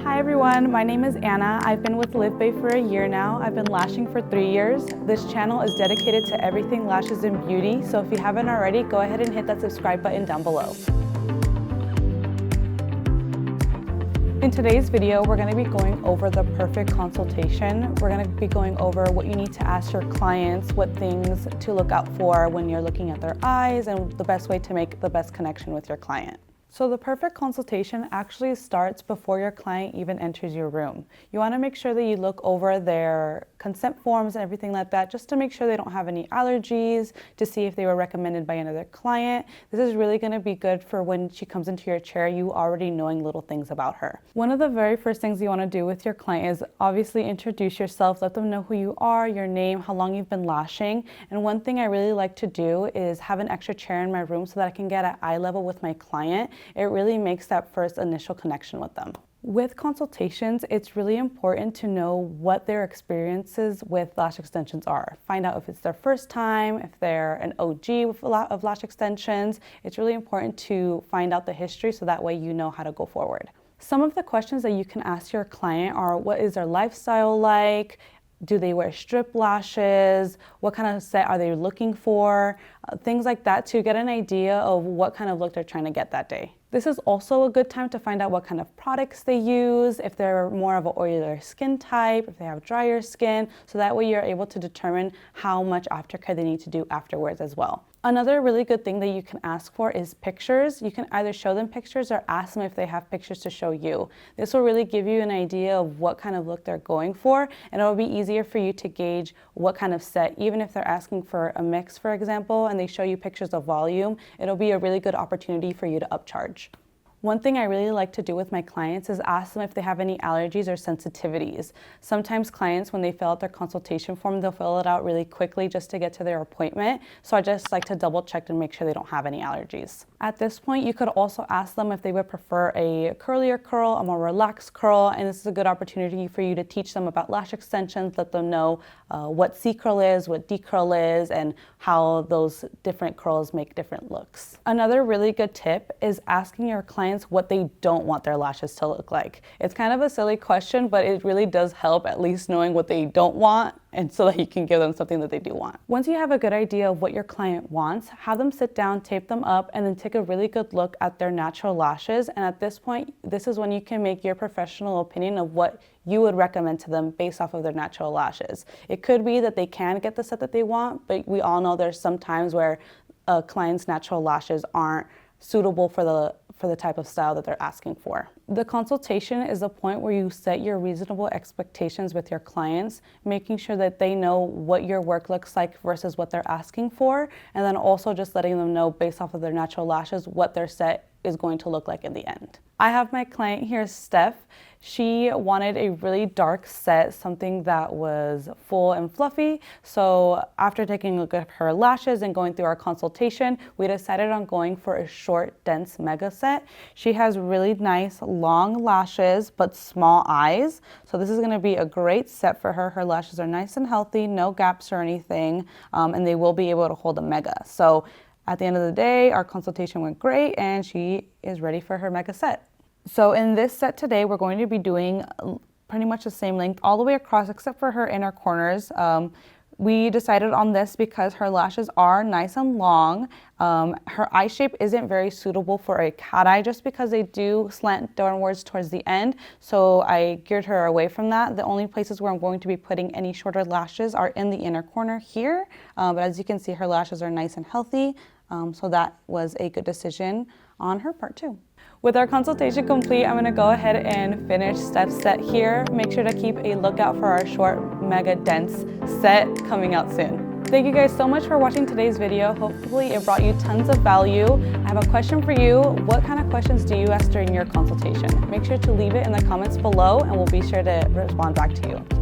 Hi everyone, my name is Anna. I've been with LivBay for a year now. I've been lashing for 3 years. This channel is dedicated to everything lashes and beauty, so if you haven't already, go ahead and hit that subscribe button down below. In today's video, we're going to be going over the perfect consultation. We're going to be going over what you need to ask your clients, what things to look out for when you're looking at their eyes, and the best way to make the best connection with your client. So the perfect consultation actually starts before your client even enters your room. You want to make sure that you look over their consent forms and everything like that, just to make sure they don't have any allergies, to see if they were recommended by another client. This is really going to be good for when she comes into your chair, you already knowing little things about her. One of the very first things you want to do with your client is obviously introduce yourself, let them know who you are, your name, how long you've been lashing. And one thing I really like to do is have an extra chair in my room so that I can get at eye level with my client. It really makes that first initial connection with them. With consultations, it's really important to know what their experiences with lash extensions are. Find out if it's their first time, if they're an OG with a lot of lash extensions. It's really important to find out the history so that way you know how to go forward. Some of the questions that you can ask your client are, what is their lifestyle like? Do they wear strip lashes? What kind of set are they looking for? Things like that to get an idea of what kind of look they're trying to get that day. This is also a good time to find out what kind of products they use, if they're more of an oilier skin type, if they have drier skin, so that way you're able to determine how much aftercare they need to do afterwards as well. Another really good thing that you can ask for is pictures. You can either show them pictures or ask them if they have pictures to show you. This will really give you an idea of what kind of look they're going for, and it will be easier for you to gauge what kind of set. Even if they're asking for a mix, for example, and they show you pictures of volume, it'll be a really good opportunity for you to upcharge. One thing I really like to do with my clients is ask them if they have any allergies or sensitivities. Sometimes clients, when they fill out their consultation form, they'll fill it out really quickly just to get to their appointment. So I just like to double check and make sure they don't have any allergies. At this point, you could also ask them if they would prefer a curlier curl, a more relaxed curl, and this is a good opportunity for you to teach them about lash extensions, let them know what C curl is, what D curl is, and how those different curls make different looks. Another really good tip is asking your clients what they don't want their lashes to look like. It's kind of a silly question, but it really does help at least knowing what they don't want, and so that you can give them something that they do want. Once you have a good idea of what your client wants, have them sit down, tape them up, and then take a really good look at their natural lashes. And at this point, this is when you can make your professional opinion of what you would recommend to them based off of their natural lashes. It could be that they can get the set that they want, but we all know there's some times where a client's natural lashes aren't suitable for the type of style that they're asking for. The consultation is a point where you set your reasonable expectations with your clients, making sure that they know what your work looks like versus what they're asking for, and then also just letting them know based off of their natural lashes what their set is going to look like in the end. I have my client here, Steph. She wanted a really dark set, something that was full and fluffy. So after taking a look at her lashes and going through our consultation, we decided on going for a short, dense mega set. She has really nice long lashes, but small eyes. So this is gonna be a great set for her. Her lashes are nice and healthy, no gaps or anything, and they will be able to hold a mega. So at the end of the day, our consultation went great and she is ready for her mega set. So in this set today, we're going to be doing pretty much the same length all the way across except for her inner corners. We decided on this because her lashes are nice and long. Her eye shape isn't very suitable for a cat eye just because they do slant downwards towards the end. So I geared her away from that. The only places where I'm going to be putting any shorter lashes are in the inner corner here. But as you can see, her lashes are nice and healthy. So that was a good decision on her part too. With our consultation complete, I'm gonna go ahead and finish Steph's set here. Make sure to keep a lookout for our short, mega dense set coming out soon. Thank you guys so much for watching today's video. Hopefully it brought you tons of value. I have a question for you. What kind of questions do you ask during your consultation? Make sure to leave it in the comments below and we'll be sure to respond back to you.